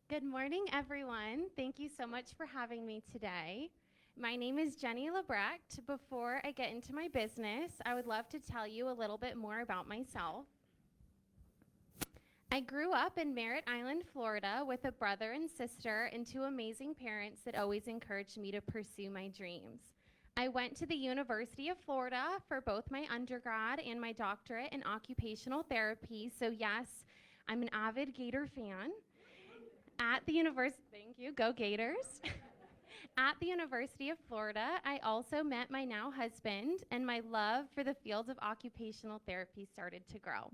Good morning, everyone. Thank you so much for having me today. My name is Jenny Lebrecht. Before I get into my business, I would love to tell you a little bit more about myself. I grew up in Merritt Island, Florida, with a brother and sister and two amazing parents that always encouraged me to pursue my dreams. I went to the University of Florida for both my undergrad and my doctorate in occupational therapy. So yes, I'm an avid Gator fan. At the university, thank you, go Gators. At the University of Florida, I also met my now husband, and my love for the field of occupational therapy started to grow.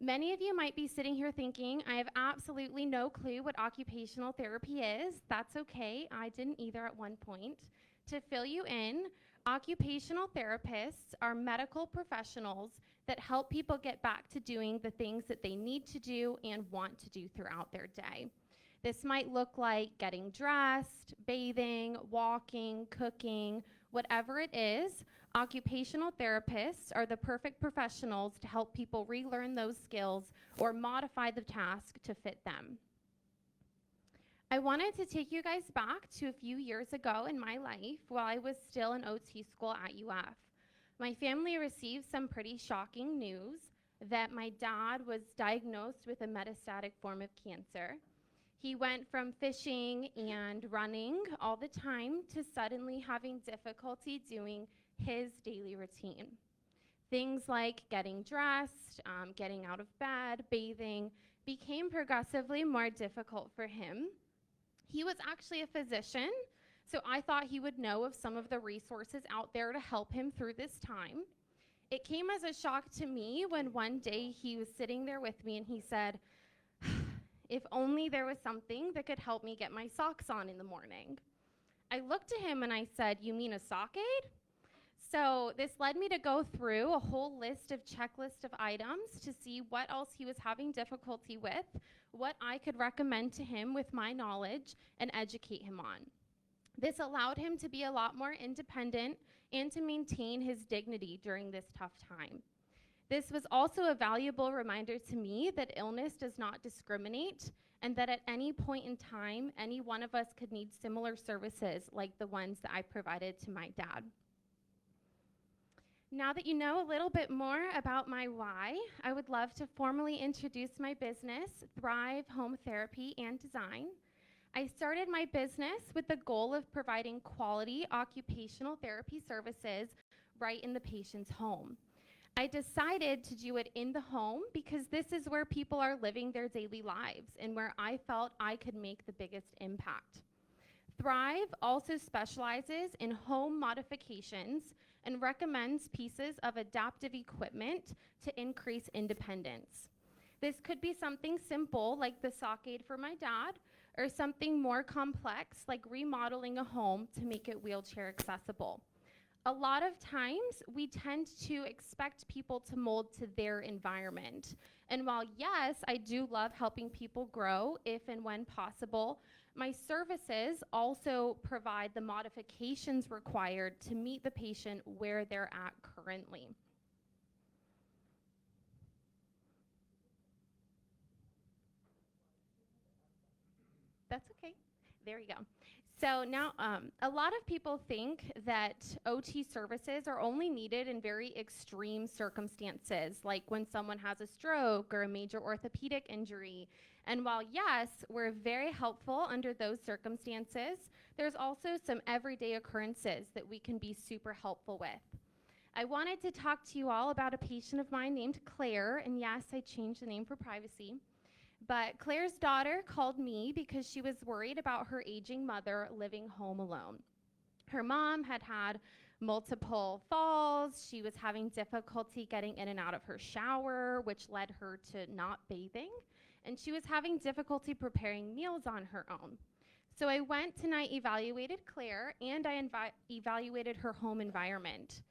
Many of you might be sitting here thinking, I have absolutely no clue what occupational therapy is. That's okay, I didn't either at one point. To fill you in, occupational therapists are medical professionals that help people get back to doing the things that they need to do and want to do throughout their day. This might look like getting dressed, bathing, walking, cooking, whatever it is. Occupational therapists are the perfect professionals to help people relearn those skills or modify the task to fit them. I wanted to take you guys back to a few years ago in my life while I was still in OT school at UF. My family received some pretty shocking news that my dad was diagnosed with a metastatic form of cancer. He went from fishing and running all the time to suddenly having difficulty doing his daily routine. Things like getting dressed, getting out of bed, bathing, became progressively more difficult for him. He was actually a physician, so I thought he would know of some of the resources out there to help him through this time. It came as a shock to me when one day he was sitting there with me and he said, if only there was something that could help me get my socks on in the morning. I looked at him and I said, you mean a sock aid? So this led me to go through a whole checklist of items to see what else he was having difficulty with, what I could recommend to him with my knowledge and educate him on. This allowed him to be a lot more independent and to maintain his dignity during this tough time. This was also a valuable reminder to me that illness does not discriminate and that at any point in time, any one of us could need similar services like the ones that I provided to my dad. Now that you know a little bit more about my why, I would love to formally introduce my business, Thrive Home Therapy and Design. I started my business with the goal of providing quality occupational therapy services right in the patient's home. I decided to do it in the home because this is where people are living their daily lives and where I felt I could make the biggest impact. Thrive also specializes in home modifications and recommends pieces of adaptive equipment to increase independence. This could be something simple like the sock aid for my dad, or something more complex like remodeling a home to make it wheelchair accessible. A lot of times we tend to expect people to mold to their environment. And while yes, I do love helping people grow if and when possible, my services also provide the modifications required to meet the patient where they're at currently. That's okay. There you go. So now, a lot of people think that OT services are only needed in very extreme circumstances, like when someone has a stroke or a major orthopedic injury. And while yes, we're very helpful under those circumstances, there's also some everyday occurrences that we can be super helpful with. I wanted to talk to you all about a patient of mine named Claire, and yes, I changed the name for privacy. But Claire's daughter called me because she was worried about her aging mother living home alone. Her mom had had multiple falls. She was having difficulty getting in and out of her shower, which led her to not bathing. And she was having difficulty preparing meals on her own. So I went and I evaluated Claire, and I evaluated her home environment.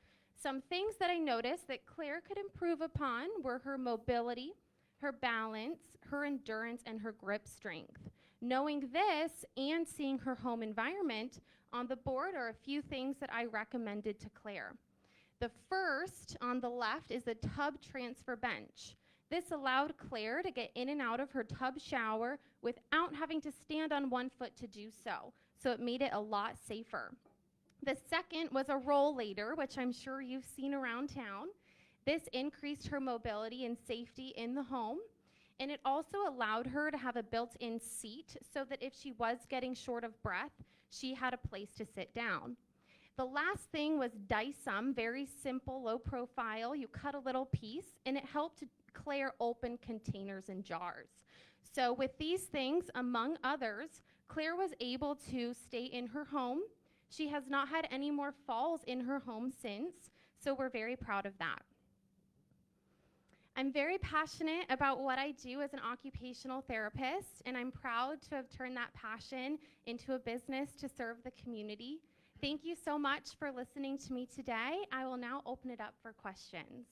Some things that I noticed that Claire could improve upon were her mobility, her balance, her endurance, and her grip strength. Knowing this and seeing her home environment, on the board are a few things that I recommended to Claire. The first on the left is the tub transfer bench. This allowed Claire to get in and out of her tub shower without having to stand on one foot to do so. So it made it a lot safer. The second was a rollator, which I'm sure you've seen around town. This increased her mobility and safety in the home, and it also allowed her to have a built-in seat so that if she was getting short of breath, she had a place to sit down. The last thing was Dicem, very simple, low profile. You cut a little piece, and it helped to Claire open containers and jars. So with these things, among others, Claire was able to stay in her home. She has not had any more falls in her home since, so we're very proud of that. I'm very passionate about what I do as an occupational therapist, and I'm proud to have turned that passion into a business to serve the community. Thank you so much for listening to me today. I will now open it up for questions.